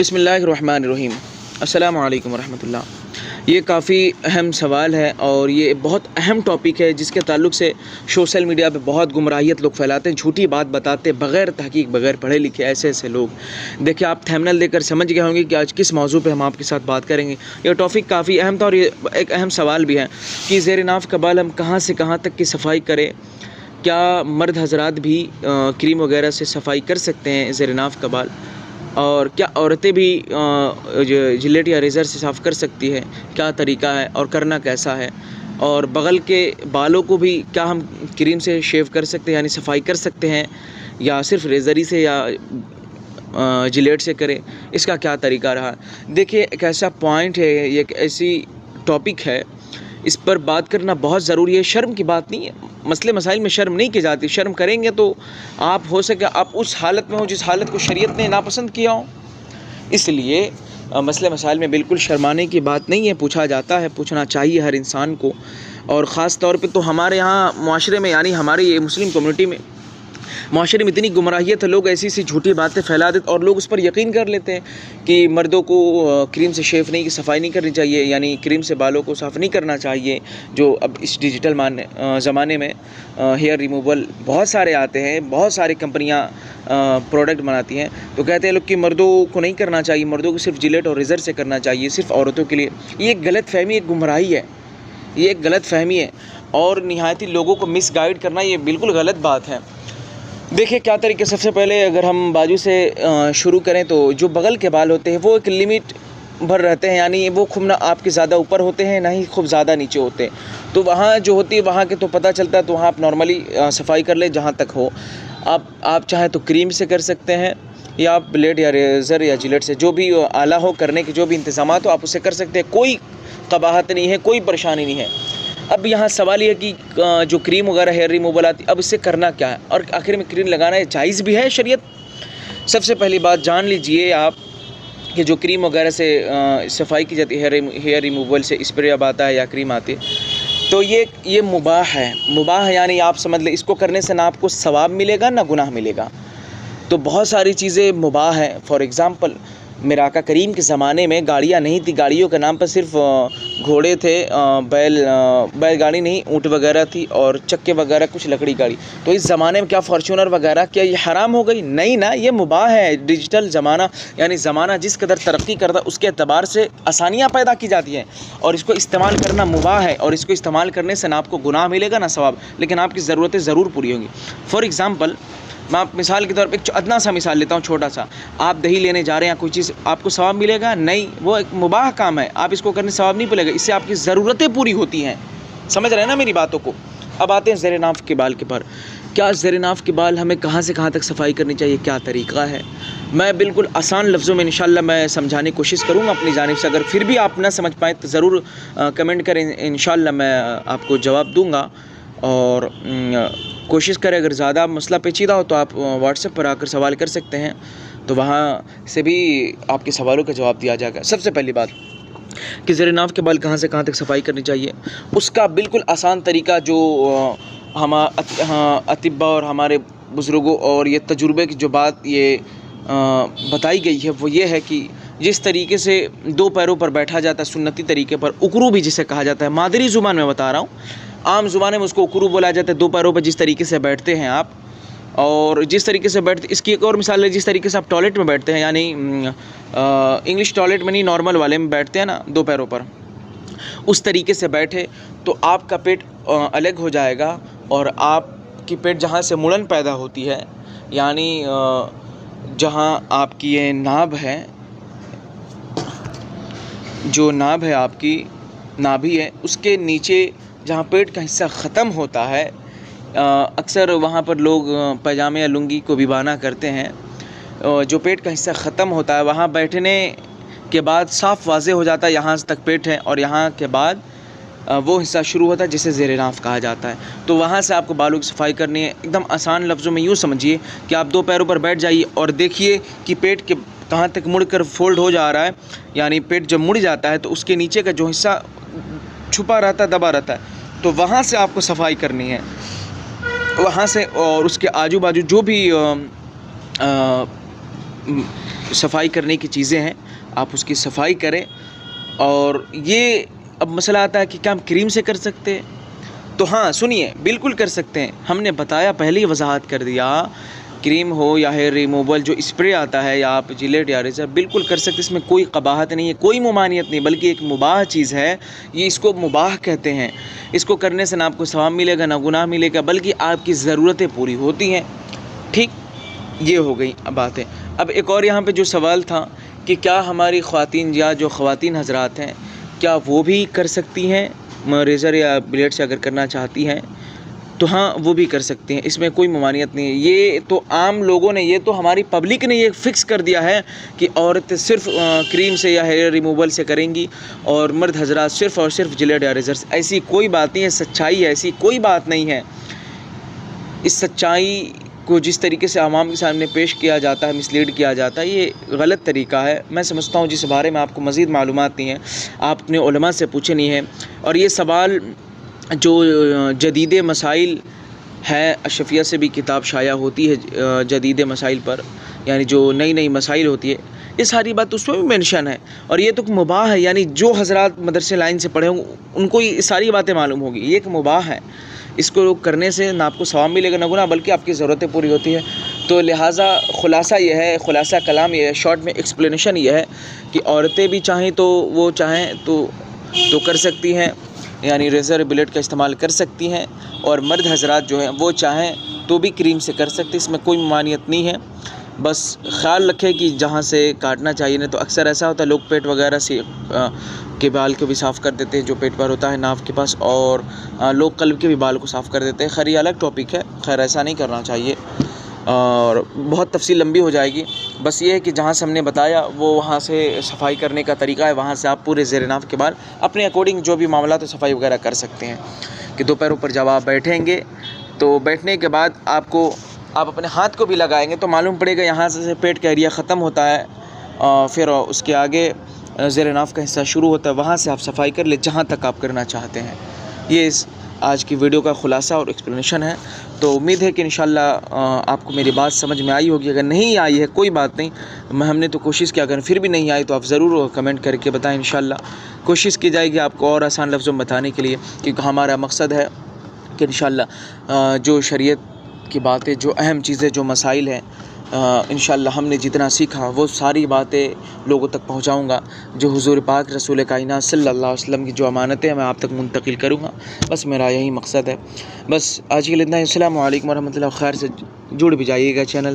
बिस्मिल्लाहिर्रहमानिर्रहीम। अस्सलामु अलैकुम वरहमतुल्लाह। ये काफ़ी अहम सवाल है और ये बहुत अहम टॉपिक है जिसके ताल्लुक़ से सोशल मीडिया पे बहुत गुमराहियत लोग फैलाते हैं, झूठी बात बताते बग़ैर तहक़ीक़, बग़ैर पढ़े लिखे ऐसे लोग। देखिए, आप थंबनेल देखकर समझ गए होंगे कि आज किस मौजू पे हम आपके साथ बात करेंगे। ये टॉपिक काफ़ी अहम था और ये एक अहम सवाल भी है कि ज़ेर-ए-नाफ़ का बाल हम कहाँ से कहाँ तक की सफाई करें। क्या मर्द हज़रात भी क्रीम वगैरह से सफाई कर सकते हैं ज़ेर-ए-नाफ़ का बाल? और क्या औरतें भी जिलेट या रेज़र से साफ़ कर सकती है? क्या तरीका है और करना कैसा है? और बग़ल के बालों को भी क्या हम क्रीम से शेव कर सकते हैं, यानी सफाई कर सकते हैं, या सिर्फ़ रेज़र से या जिलेट से करें? इसका क्या तरीका रहा? देखिए, एक ऐसा पॉइंट है, ये एक ऐसी टॉपिक है, इस पर बात करना बहुत ज़रूरी है। शर्म की बात नहीं है, मसले मसाइल में शर्म नहीं की जाती। शर्म करेंगे तो आप हो सके आप उस हालत में हो जिस हालत को शरीयत ने नापसंद किया हो। इसलिए मसले मसाइल में बिल्कुल शर्माने की बात नहीं है, पूछा जाता है, पूछना चाहिए हर इंसान को। और ख़ास तौर पे तो हमारे यहाँ माशरे में, यानी हमारे ये मुस्लिम कम्युनिटी में, माशरे में इतनी गुमराहियत है, लोग ऐसी झूठी बातें फैला देते और लोग उस पर यकीन कर लेते हैं कि मर्दों को क्रीम से शेव नहीं, सफाई नहीं करनी चाहिए, यानी क्रीम से बालों को साफ़ नहीं करना चाहिए। जो अब इस डिजिटल ज़माने में हेयर रिमूवल बहुत सारे आते हैं, बहुत सारी कंपनियां प्रोडक्ट बनाती हैं, तो कहते हैं लोग कि मर्दों को नहीं करना चाहिए, मर्दों को सिर्फ जिलेट और रेज़र से करना चाहिए, सिर्फ औरतों के लिए। ये एक गलत फहमी, एक गुमराही है, ये एक गलत फहमी है और निहायती लोगों को मिसगाइड करना ये बिल्कुल गलत बात है। देखिए, क्या तरीके, सबसे पहले अगर हम बाजू से शुरू करें तो जो बगल के बाल होते हैं वो एक लिमिट भर रहते हैं, यानी वो खूब ना आपके ज़्यादा ऊपर होते हैं, ना ही खूब ज़्यादा नीचे होते हैं। तो वहाँ जो होती है वहाँ के तो पता चलता है, तो वहाँ आप नॉर्मली सफाई कर ले जहाँ तक हो। आप चाहे तो क्रीम से कर सकते हैं, या आप ब्लेड या रेज़र या जिलेट से, जो भी आला हो करने के जो भी इंतज़ामात हो आप उससे कर सकते हैं। कोई कबाहत नहीं है, कोई परेशानी नहीं है। अब यहाँ सवाल ये कि जो क्रीम वगैरह हेयर रिमूवल आती है, अब इससे करना क्या है और आखिर में क्रीम लगाना है जायज़ भी है शरीयत? सबसे पहली बात जान लीजिए आप कि जो क्रीम वगैरह से सफाई की जाती है, हेयर रिमूवल से स्प्रे अब आता है या क्रीम आती है, तो ये मुबाह है। मुबाह है यानी आप समझ लें, इसको करने से ना आपको सवाब मिलेगा ना गुनाह मिलेगा। तो बहुत सारी चीज़ें मुबाह हैं। फॉर एग्ज़ाम्पल, मेरे आका करीम के ज़माने में गाड़ियाँ नहीं थी, गाड़ियों के नाम पर सिर्फ घोड़े थे, बैलगाड़ी नहीं, ऊँट वगैरह थी और चक्के वगैरह, कुछ लकड़ी गाड़ी। तो इस ज़माने में क्या फॉर्च्यूनर वगैरह, क्या ये हराम हो गई? नहीं ना, ये मुबाह है। डिजिटल ज़माना, यानी ज़माना जिस कदर तरक्की करता उसके एतबार से आसानियाँ पैदा की जाती हैं और इसको इस्तेमाल करना मुबाह है। और इसको इस्तेमाल करने से ना आपको गुनाह मिलेगा ना सवाब, लेकिन आपकी ज़रूरतें ज़रूर पूरी होंगी। फॉर एग्ज़ाम्पल, मैं आप मिसाल के तौर पे एक अदना सा मिसाल लेता हूँ, छोटा सा। आप दही लेने जा रहे हैं, कोई चीज़, आपको सवाब मिलेगा? नहीं, वो एक मुबाह काम है, आप इसको करने सवाब नहीं मिलेगा। इससे आपकी ज़रूरतें पूरी होती हैं। समझ रहे हैं ना मेरी बातों को? अब आते हैं ज़ेर-ए-नाफ़ के बाल के पर। क्या ज़ेर-ए-नाफ़ के बाल हमें कहाँ से कहाँ तक सफाई करनी चाहिए, क्या तरीक़ा है? मैं बिल्कुल आसान लफ्ज़ों में इंशाअल्लाह मैं समझाने की कोशिश करूँगा अपनी जानिब से। अगर फिर भी आप ना समझ पाएँ तो ज़रूर कमेंट करें, इंशाअल्लाह मैं आपको जवाब दूँगा। और कोशिश करें, अगर ज़्यादा मसला पेचीदा हो तो आप व्हाट्सएप पर आकर सवाल कर सकते हैं, तो वहाँ से भी आपके सवालों का जवाब दिया जाएगा। सबसे पहली बात कि ज़ेर-ए-नाफ़ के बाल कहाँ से कहाँ तक सफाई करनी चाहिए, उसका बिल्कुल आसान तरीका जो अतिब्बा और हमारे बुज़ुर्गों और ये तजुर्बे की जो बात ये बताई गई है, वो ये है कि जिस तरीके से दो पैरों पर बैठा जाता है सुन्नती तरीके पर, उकरू भी जिसे कहा जाता है, मादरी ज़ुबान में बता रहा हूँ, आम ज़ुबान में उसको उकरू बोला जाता है। दो पैरों पर जिस तरीके से बैठते हैं आप, और जिस तरीके से बैठते, इसकी एक और मिसाल है, जिस तरीके से आप टॉयलेट में बैठते हैं, यानी इंग्लिश टॉयलेट में नहीं, नॉर्मल वाले में बैठते हैं ना दो पैरों पर, उस तरीके से बैठे तो आपका पेट अलग हो जाएगा और आपकी पेट जहाँ से मुड़न पैदा होती है, यानी जहाँ आपकी ये नाभ है, जो नाभ है, आपकी नाभि है, उसके नीचे जहाँ पेट का हिस्सा ख़त्म होता है, अक्सर वहाँ पर लोग पैजामे या लुंगी को भिबाना करते हैं। जो पेट का हिस्सा ख़त्म होता है, वहाँ बैठने के बाद साफ़ वाज़े हो जाता है यहाँ तक पेट है, और यहाँ के बाद वो हिस्सा शुरू होता है जिसे ज़ेर-ए-नाफ़ कहा जाता है। तो वहाँ से आपको बालों की सफाई करनी है। एकदम आसान लफ्ज़ों में यूँ समझिए कि आप दो पैरों पर बैठ जाइए और देखिए कि पेट के कहाँ तक मुड़कर फोल्ड हो जा रहा है, यानी पेट जब मुड़ जाता है तो उसके नीचे का जो हिस्सा छुपा रहता है, दबा रहता है, तो वहाँ से आपको सफाई करनी है, वहाँ से। और उसके आजू बाजू जो भी सफाई करने की चीज़ें हैं, आप उसकी सफाई करें। और ये अब मसला आता है कि क्या हम क्रीम से कर सकते हैं? तो हाँ, सुनिए, बिल्कुल कर सकते हैं। हमने बताया, पहले ही वजाहत कर दिया, क्रीम हो या हेयर रिमूवल जो स्प्रे आता है, या आप जिलेट या रेज़र, बिल्कुल कर सकते हैं। इसमें कोई कबाहत नहीं है, कोई मुमानियत नहीं, बल्कि एक मुबाह चीज़ है। ये इसको मुबाह कहते हैं। इसको करने से ना आपको सवाब मिलेगा ना गुनाह मिलेगा, बल्कि आपकी ज़रूरतें पूरी होती हैं। ठीक, ये हो गई बातें। अब एक और यहाँ पे जो सवाल था कि क्या हमारी ख़वातीन या जो ख़वातीन हज़रात हैं, क्या वो भी कर सकती हैं रेज़र या ब्लेड से अगर करना चाहती हैं? तो हाँ, वो भी कर सकती हैं, इसमें कोई ममानियत नहीं है। ये तो आम लोगों ने, ये तो हमारी पब्लिक ने ये फ़िक्स कर दिया है कि औरतें सिर्फ़ क्रीम से या हेयर रिमूवल से करेंगी और मर्द हज़रात सिर्फ़ और सिर्फ जिलेट या रेज़र से। ऐसी कोई बात नहीं है, सच्चाई है, ऐसी कोई बात नहीं है। इस सच्चाई को जिस तरीके से आवाम के सामने पेश किया जाता है, मिसलीड किया जाता है, ये गलत तरीका है। मैं समझता हूँ जिस बारे में आपको मज़ीद मालूमात नहीं है, आप अपने उलमा से पूछे नहीं है। और ये सवाल जो जदीद मसाइल है, अशफिया से भी किताब शाया होती है जदीद मसाइल पर, यानी जो नई नई मसाइल होती है, ये सारी बात उसमें भी मेंशन है। और ये तो मुबाह है, यानी जो हज़रात मदरसे लाइन से पढ़े होंगे उनको ये सारी बातें मालूम होगी। ये एक मुबाह है, इसको करने से ना आपको सवाब मिलेगा ना गुनाह, बल्कि आपकी ज़रूरतें पूरी होती है। तो लिहाजा ख़ुलासा ये है, ख़ुलासा कलाम ये है, शॉर्ट में एक्सप्लेनेशन ये है कि औरतें भी चाहें तो वो चाहें तो कर सकती हैं, यानी रेज़र ब्लेड का इस्तेमाल कर सकती हैं। और मर्द हज़रात जो हैं वो चाहें तो भी क्रीम से कर सकते, इसमें कोई ममानियत नहीं है। बस ख़्याल रखें कि जहाँ से काटना चाहिए, नहीं तो अक्सर ऐसा होता है लोग पेट वगैरह से के बाल को भी साफ़ कर देते हैं, जो पेट पर होता है नाव के पास, और लोग कल्ब के भी बाल को साफ़ कर देते हैं। खैर ये अलग टॉपिक है, खैर ऐसा नहीं करना चाहिए और बहुत तफसील लंबी हो जाएगी। बस ये है कि जहाँ से हमने बताया वो वहाँ से सफाई करने का तरीका है, वहाँ से आप पूरे ज़ेर नाव के बाल अपने अकॉर्डिंग जो भी मामला तो सफाई वगैरह कर सकते हैं। कि दोपहर ऊपर जब आप बैठेंगे तो बैठने के बाद आप अपने हाथ को भी लगाएंगे तो मालूम पड़ेगा यहाँ से पेट का एरिया ख़त्म होता है, फिर उसके आगे ज़ेर नाव का हिस्सा शुरू होता है, वहाँ से आप सफाई कर ले जहाँ तक आप करना चाहते हैं। ये इस आज की वीडियो का ख़ुलासा और एक्सप्लेनेशन है। तो उम्मीद है कि इंशाल्लाह आपको मेरी बात समझ में आई होगी। अगर नहीं आई है कोई बात नहीं, हमने तो कोशिश किया, अगर फिर भी नहीं आई तो आप ज़रूर कमेंट करके बताएं। इंशाल्लाह कोशिश की जाएगी आपको और आसान लफ्ज़ों में बताने के लिए, क्योंकि हमारा मकसद है कि इंशाल्लाह जो शरीयत की बातें, जो अहम चीज़ें, जो मसाइल हैं, इंशाल्लाह हमने जितना सीखा वो सारी बातें लोगों तक पहुंचाऊंगा। जो हुज़ूर पाक रसूल कायनात सल्लल्लाहु अलैहि वसल्लम की जो अमानतें मैं आप तक मुंतकिल करूँगा, बस मेरा यही मकसद है। बस आज के लिए इतना ही। अस्सलामु अलैकुम वरहमतुल्लाहि, खैर से जुड़ भी जाइएगा चैनल से।